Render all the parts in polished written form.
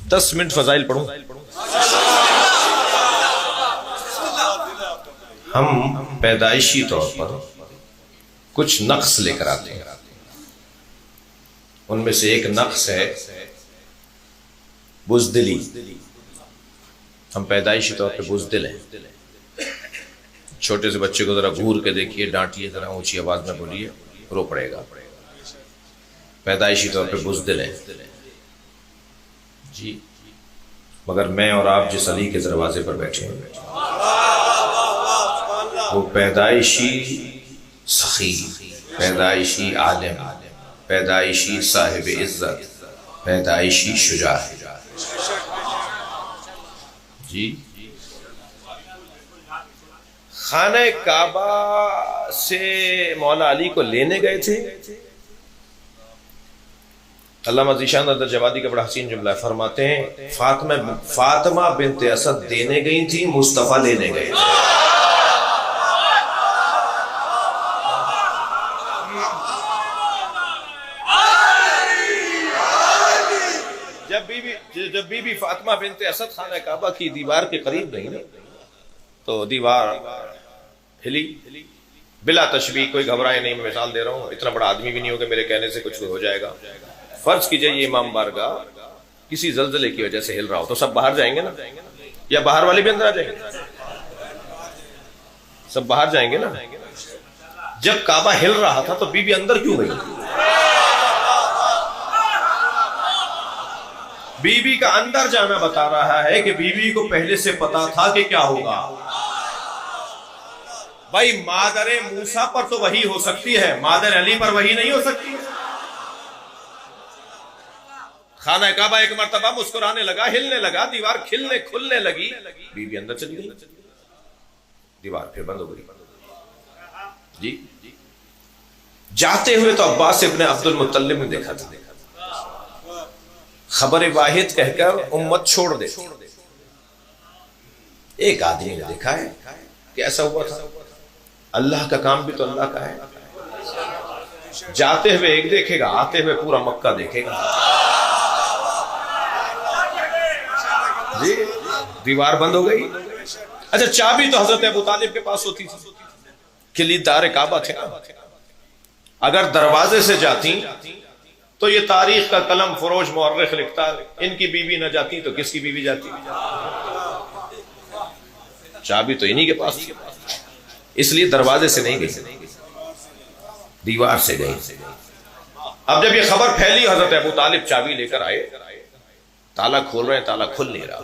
10 minute فضائل پڑھوں. ہم پیدائشی طور پر کچھ نقص لے کر آتے ہیں. ان میں سے ایک نقص ہے بزدلی. ہم پیدائشی طور پہ بزدل ہیں. چھوٹے سے بچے کو ذرا گھور کے دیکھیے، ڈانٹیے، ذرا اونچی آواز میں بولیے، رو پڑے گا. پیدائشی طور پہ بزدل ہیں جی. مگر میں اور آپ جس علی کے دروازے پر بیٹھے ہیں وہ پیدائشی سخی، پیدائشی عالم، پیدائشی صاحب عزت، پیدائشی شجاع جی. خانہ کعبہ سے مولا علی کو لینے گئے تھے. علامہ ذیشان اندر جوادی کا بڑا حسین جملہ فرماتے ہیں فاطمہ بنت اسد دینے گئی تھی، مصطفیٰ لینے گئے تھے. جب بی بی فاطمہ بنت اسد خانہ کعبہ کی دیوار کے قریب گئی نا تو دیوار ہلی. بلا تشبیہ، کوئی گھبرائے نہیں، میں مثال دے رہا ہوں، اتنا بڑا آدمی بھی نہیں ہوگا میرے کہنے سے کچھ ہو جائے گا. فرض کیجئے یہ امام بارگاہ کسی زلزلے کی وجہ سے ہل رہا ہو تو سب باہر جائیں گے نا، یا باہر والے بھی اندر آ جائیں گے؟ سب باہر جائیں گے نا. جب کعبہ ہل رہا تھا تو بی بی اندر کیوں گئی؟ بی بی کا اندر جانا بتا رہا ہے کہ بی بی کو پہلے سے پتا تھا کہ کیا ہوگا. بھائی مادر موسیٰ پر تو وحی ہو سکتی ہے، مادر علی پر وحی نہیں ہو سکتی. خانہ کعبہ ایک مرتبہ مسکرانے لگا، ہلنے لگا، دیوار کھلنے کھلنے لگی، بی بی اندر چلی گئی، دیوار پھر بند ہو گئی جی. جاتے ہوئے تو عباس ابن عبد المطلب نے دیکھا تھا، خبر واحد کہہ کر امت چھوڑ دے. ایک آدمی نے دیکھا ہے کہ ایسا ہوا تھا. اللہ کا کام بھی تو اللہ کا ہے. جاتے ہوئے ایک دیکھے گا، آتے ہوئے پورا مکہ دیکھے گا جی. دیوار بند ہو گئی. اچھا چابی تو حضرت ابو طالب کے پاس ہوتی تھی، کلیددار کعبہ تھے نا. اگر دروازے سے جاتی تو یہ تاریخ کا قلم فروش مورخ لکھتا ان کی بیوی نہ جاتی تو کس کی بیوی جاتی؟ چابی تو انہی کے پاس تھی، اس لیے دروازے سے نہیں گئی، دیوار سے گئی. اب جب یہ خبر پھیلی حضرت ابو طالب چابی لے کر آئے، تالا کھول رہے ہیں، تالا کھل نہیں رہا.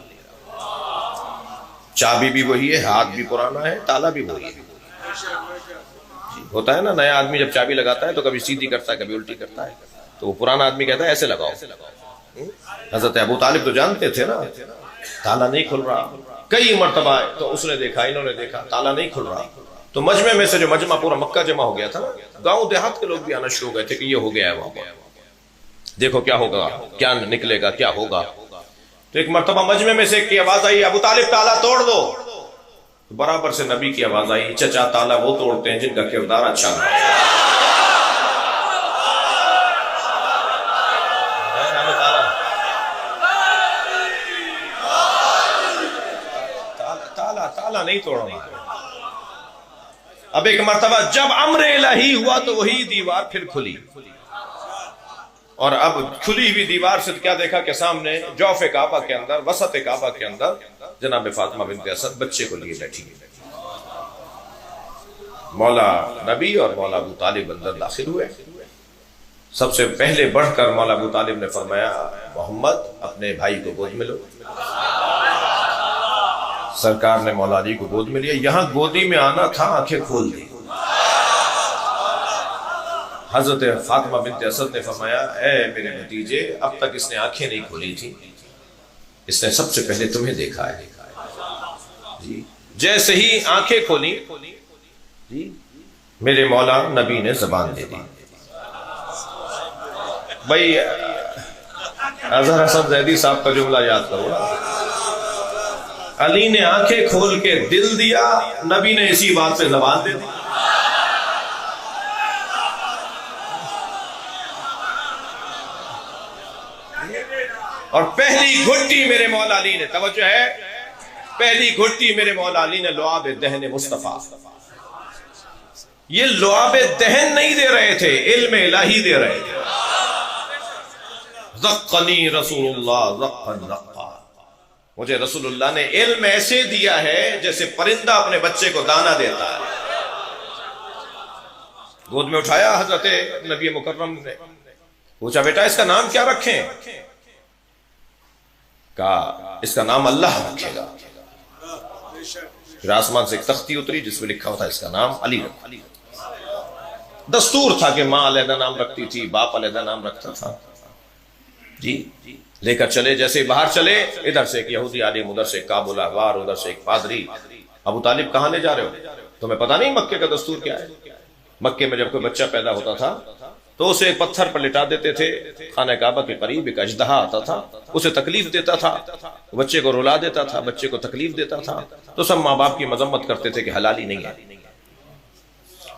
چابی بھی وہی ہے، ہاتھ بھی پرانا ہے، تالا بھی وہی ہے. ہوتا ہے نا نیا آدمی جب چابی لگاتا ہے تو کبھی سیدھی کرتا ہے کبھی الٹی کرتا ہے، تو وہ پرانا آدمی کہتا ہے ایسے لگاؤ. حضرت ابو طالب تو جانتے تھے نا تالا نہیں کھل رہا. کئی مرتبہ تو اس نے دیکھا، انہوں نے دیکھا، تالا نہیں کھل رہا. تو مجمع میں سے جو مجمع پورا مکہ جمع ہو گیا تھا نا، گاؤں دیہات کے لوگ بھی آنا شروع ہو گئے تھے کہ یہ ہو گیا ہے وہاں پر، دیکھو کیا ہوگا، کیا نکلے گا، کیا ہوگا. تو ایک مرتبہ مجمع میں سے ایک کی آواز آئی، ابو طالب تالا توڑ دو. برابر سے نبی کی آواز آئی، چچا تالا وہ توڑتے ہیں جن کا کردار اچھا نہ ہو. تالا نہیں توڑنا ہے. اب ایک مرتبہ جب امر الہی ہوا تو وہی دیوار پھر کھلی، اور اب کھلی ہوئی دیوار سے کیا دیکھا کہ سامنے جوف کعبہ کے اندر، وسط کعبہ کے اندر جناب فاطمہ بنت اسد بچے کو لیے بیٹھی. مولا نبی اور مولا ابو طالب اندر داخل ہوئے. سب سے پہلے بڑھ کر مولا ابو طالب نے فرمایا محمد اپنے بھائی کو گود میں لو. سرکار نے مولا علی کو گود میں لیا. یہاں گودی میں آنا تھا، آنکھیں کھول دی. حضرت فاطمہ بنت اسد نے فرمایا اے میرے بھتیجے، اب تک اس نے آنکھیں نہیں کھولی تھی، اس نے سب سے پہلے تمہیں دیکھا ہے جی. جیسے ہی آنکھیں کھولی جی میرے مولا نبی نے زبان دے دی. بھائی اظہر حسن زیدی صاحب کا جملہ یاد کرو نا، علی نے آنکھیں کھول کے دل دیا، نبی نے اسی بات پہ زبان دے دی. اور پہلی گھٹی میرے مولا علی نے، توجہ ہے، پہلی گھٹی میرے مولا علی نے لعاب دہن مصطفیٰ، یہ لعاب دہن نہیں دے رہے تھے، علم الہی دے رہے تھے. زقنی رسول اللہ زقن زقا، مجھے رسول اللہ نے علم ایسے دیا ہے جیسے پرندہ اپنے بچے کو دانہ دیتا ہے. گود میں اٹھایا حضرت نبی مکرم نے، پوچھا بیٹا اس کا نام کیا رکھیں؟ کہا اس کا نام اللہ رکھے گا. پھر آسمان سے ایک تختی اتری جس میں لکھا ہوتا ہے اس کا نام علی رکھو. دستور تھا کہ ماں علیحدہ نام رکھتی تھی، باپ علیحدہ نام رکھتا تھا. جی لے کر چلے، جیسے ہی باہر چلے، ادھر سے ایک یہودی عالم، ادھر سے ایک کابل احبار، ادھر سے ایک پادری. ابو طالب کہاں لے جا رہے ہو؟ تمہیں پتہ نہیں مکے کا دستور کیا ہے؟ مکے میں جب کوئی بچہ پیدا ہوتا تھا تو اسے ایک پتھر پر لٹا دیتے تھے. خانہ کعبہ کے قریب ایک اژدہا آتا تھا، اسے تکلیف دیتا تھا، بچے کو رلا دیتا تھا، بچے کو تکلیف دیتا تھا. تو سب ماں باپ کی مذمت کرتے تھے کہ حلالی نہیں ہے.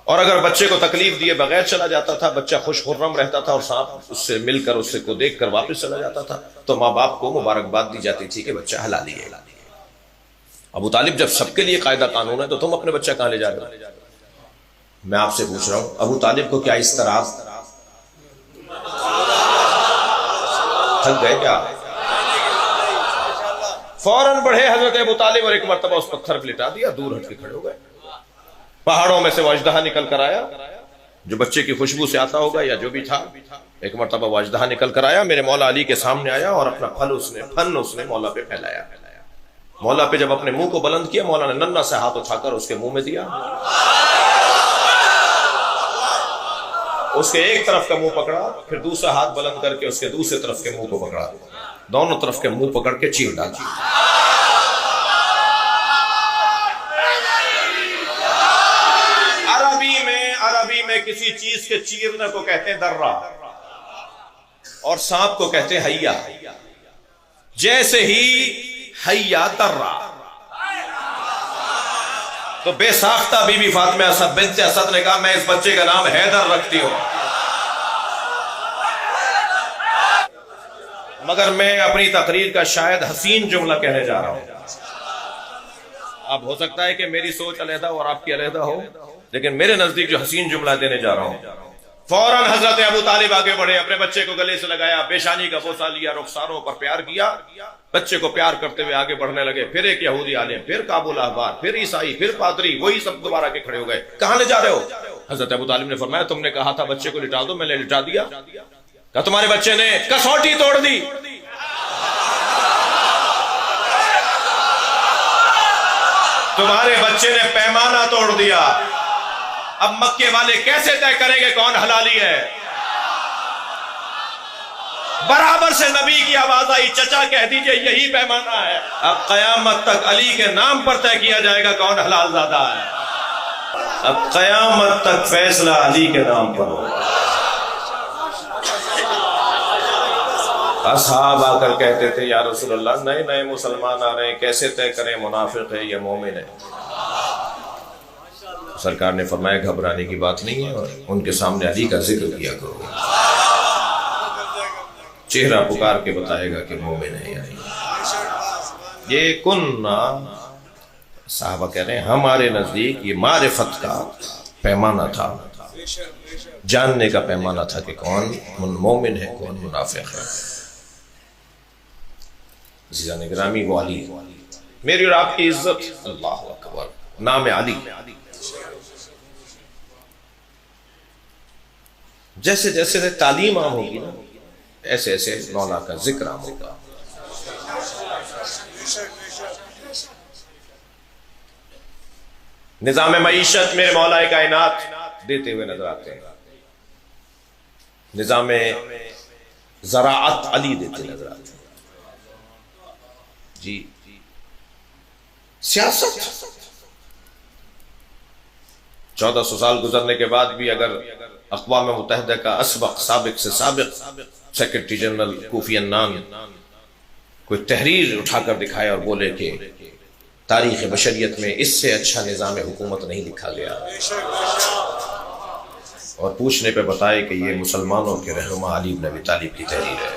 اور اگر بچے کو تکلیف دیے بغیر چلا جاتا تھا، بچہ خوش خرم رہتا تھا اور سانپ اس سے مل کر، اس کو دیکھ کر واپس چلا جاتا تھا، تو ماں باپ کو مبارکباد دی جاتی تھی کہ بچہ حلالی ہے. ابو طالب جب سب کے لیے قاعدہ قانون ہے تو تم اپنے بچہ کہاں لے جا رہے ہو؟ میں آپ سے پوچھ رہا ہوں، ابو طالب کو کیا اس طرح تھک گئے کیا؟ فوراً بڑھے حضرت ابو طالب اور ایک مرتبہ اس پتھر پہ لٹا دیا، دور ہٹ کے کھڑے ہو گئے. پہاڑوں میں سے وہ اژدہا نکل کر آیا جو بچے کی خوشبو سے آتا ہوگا یا جو بھی تھا. ایک مرتبہ وہ اژدہا نکل کر آیا، میرے مولا علی کے سامنے آیا اور اپنا پھن اس نے مولا پہ پھیلایا. مولا پہ جب اپنے منہ کو بلند کیا، مولا نے ننھا سے ہاتھ اٹھا کر اس کے منہ میں دیا. اس کے ایک طرف کا منہ پکڑا، پھر دوسرا ہاتھ بلند کر کے اس کے دوسرے طرف کے منہ کو پکڑا، دونوں طرف کے منہ پکڑ کے چیر ڈالی. عربی میں کسی چیز کے چیرنے کو کہتے ہیں درہ، اور سانپ کو کہتے ہیں حیا. جیسے ہی حیا درہ، تو بے ساختہ بی بی فاطمہ اسد بنت اسد نے کہا میں اس بچے کا نام حیدر رکھتی ہوں. مگر میں اپنی تقریر کا شاید حسین جملہ کہنے جا رہا ہوں. اب ہو سکتا ہے کہ میری سوچ علیحدہ اور آپ کی علیحدہ ہو، لیکن میرے نزدیک جو حسین جملہ دینے جا رہا ہوں. فوراً حضرت ابو طالب آگے بڑھے، اپنے بچے کو گلے سے لگایا، پیشانی کا بوسہ لیا، رخساروں پر پیار کیا، بچے کو پیار کرتے ہوئے آگے بڑھنے لگے. پھر ایک یہودی عالم، پھر کابل احبار، پھر عیسائی، پھر پادری، وہی سب دوبارہ کے کھڑے ہو گئے. کہاں لے جا رہے ہو؟ حضرت ابو طالب نے فرمایا تم نے کہا تھا بچے کو لٹا دو، میں نے لٹا دیا. کہا تمہارے بچے نے کسوٹی توڑ دی. تمہارے بچے نے پیمانہ توڑ دیا. اب مکے والے کیسے طے کریں گے کون حلالی ہے؟ برابر سے نبی کی آواز آئی، چچا کہہ دیجئے یہی پیمانہ ہے. اب قیامت تک علی کے نام پر طے کیا جائے گا کون حلال زادہ ہے. اب قیامت تک فیصلہ علی کے نام پر ہوگا. اصحاب آ کر کہتے تھے یا رسول اللہ نئے نئے مسلمان آ رہے ہیں، کیسے طے کریں منافق ہے یا مومن ہے؟ سرکار نے فرمایا گھبرانے کی بات نہیں ہے، اور ان کے سامنے علی کا ذکر کیا کرو، چہرہ پکار کے بتائے گا کہ مومن ہے یا نہیں. یہ کننا صحابہ کہہ رہے ہیں ہمارے نزدیک یہ معرفت کا پیمانہ تھا، جاننے کا پیمانہ تھا کہ کون مومن ہے کون منافق ہے. عزیزان گرامی وہ علی میری اور آپ کی عزت، اللہ اکبر، نام علی. جیسے جیسے تعلیم عام ہوگی نا، ایسے ایسے مولا کا ذکر عام ہوگا. نظام معیشت میں مولا کائنات دیتے ہوئے نظر آتے ہیں. نظام زراعت علی دیتے نظر آتے ہیں. جی سیاست 1400 سال گزرنے کے بعد بھی اگر اقوام متحدہ کا سابق سے سابق سیکرٹری جنرل کوفی عنان کوئی تحریر اٹھا کر دکھائے اور بولے کہ تاریخ بشریت میں اس سے اچھا نظام حکومت نہیں لکھا گیا، اور پوچھنے پہ بتائے کہ یہ مسلمانوں کے رہنما علی بن ابی طالب کی تحریر ہے.